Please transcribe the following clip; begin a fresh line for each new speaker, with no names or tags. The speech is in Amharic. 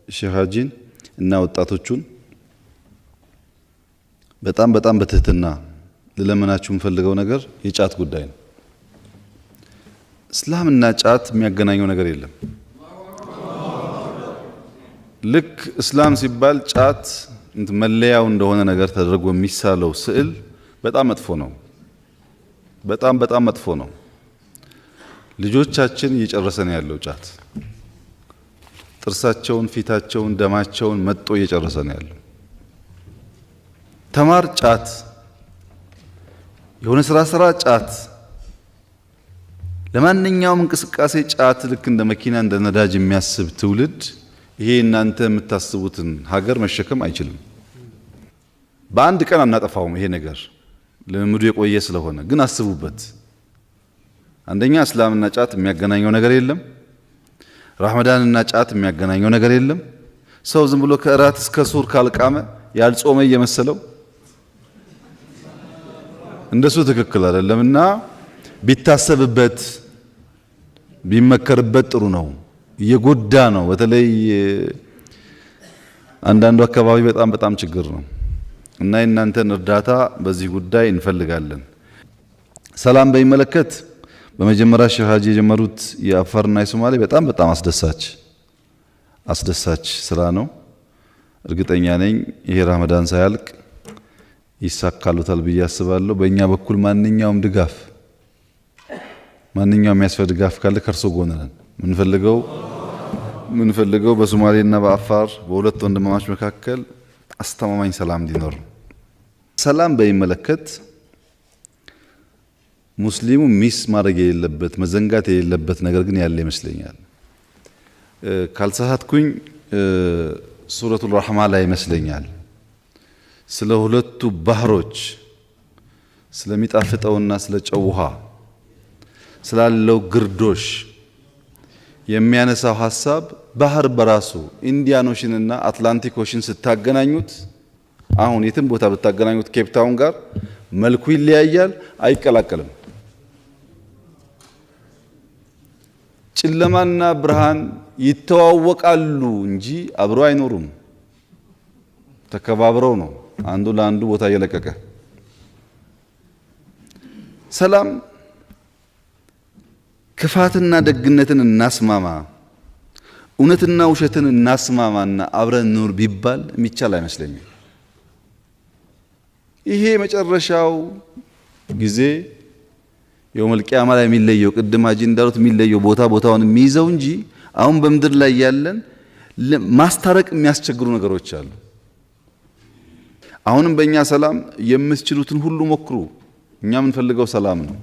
ሼህ ሀጂን እና ወጣቶቹን በጣም በትህትና ለለመናችሁ የምፈልገው ነገር የጫት ጉዳይ ነው። እስላምና ጫት የሚያገናኘው ነገር የለም። ልክ እስላም ሲባል ጫት መለያው እንደሆነ ነገር ተደርጎ የሚሳለው ስዕል በጣም መጥፎ ነው። በጣም መጥፎ ነው። ልጆቻችን እየጨረሰን ያለው ጫት ጥርሳቸውን፣ ፊታቸውን፣ ደማቸውን መጥቶ እየጨረሰን ያለው። ተማር ጫት፣ የሆነ ስራ ጫት፣ ለማንኛውም እንቅስቃሴ ጫት ልክ እንደ መኪና እንደ ነዳጅ የሚያስብ ትውልድ ይሄ እናንተ የምታስቡትን ሀገር መሸከም አይችልም። በአንድ ቀን አናጠፋውም። ይሄ ነገር ልምምዱ የቆየ ስለሆነ ግን አስቡበት። አንደኛ እስላምና ጫት የሚያገናኘው ነገር የለም። ረመዳንና ጫት የሚያገናኘው ነገር የለም። ሰው ዝም ብሎ ከእራት እስከ ሱር ካልቃመ ያልጾመ እየመሰለው እንደሱ ትክክል አይደለምና ቢታሰብበት ቢመከርበት ጥሩ ነው። እየጎዳ ነው። በተለይ አንዳንዱ አካባቢ በጣም ችግር ነው እና የእናንተን እርዳታ በዚህ ጉዳይ እንፈልጋለን። ሰላም በሚመለከት በመጀመሪያ ሼህ ሀጂ የጀመሩት የአፋርና የሶማሌ በጣም አስደሳች ስራ ነው። እርግጠኛ ነኝ ይሄ ረመዳን ሳያልቅ ይሳካሉታል ብዬ አስባለሁ። በእኛ በኩል ማንኛውም የሚያስፈልግ ድጋፍ ካለ ከርሶ ጎን ነን። ምንፈልገው በሶማሌና በአፋር በሁለት ወንድማማች መካከል አስተማማኝ ሰላም እንዲኖር ነው። ሰላም በሚመለከት ሙስሊሙ ሚስ ማድረግ የሌለበት መዘንጋት የሌለበት ነገር ግን ያለ ይመስለኛል። ካልተሳሳትኩኝ ሱረቱል ረህማ ላይ ይመስለኛል ስለ ሁለቱ ባህሮች ስለሚጣፍጠውና ስለ ጨው ውሃ ስላለው ግርዶሽ የሚያነሳው ሐሳብ ባህር በራሱ ኢንዲያን ኦሽን እና አትላንቲክ ኦሽን ስታገናኙት አሁን የትም ቦታ ብታገናኙት ኬፕ ታውን ጋር መልኩ ይለያያል፣ አይቀላቀልም። ጨለማና ብርሃን ይተዋወቃሉ እንጂ አብሮ አይኖሩም። ተከባብረው ነው አንዱ ለአንዱ ቦታ እየለቀቀ። ሰላም ክፋትና ደግነትን እናስማማ፣ እውነትና ውሸትን እናስማማና አብረን ኑር ቢባል የሚቻል አይመስለኝም። ይሄ መጨረሻው ጊዜ የውመል ቂያማ ላይ የሚለየው ቅድም ሀጂ እንዳሉት የሚለየው ቦታውን የሚይዘው እንጂ አሁን በምድር ላይ ያለን ማስታረቅ የሚያስቸግሩ ነገሮች አሉ። አሁንም በእኛ ሰላም የምትችሉትን ሁሉ ሞክሩ። እኛ የምንፈልገው ሰላም ነው።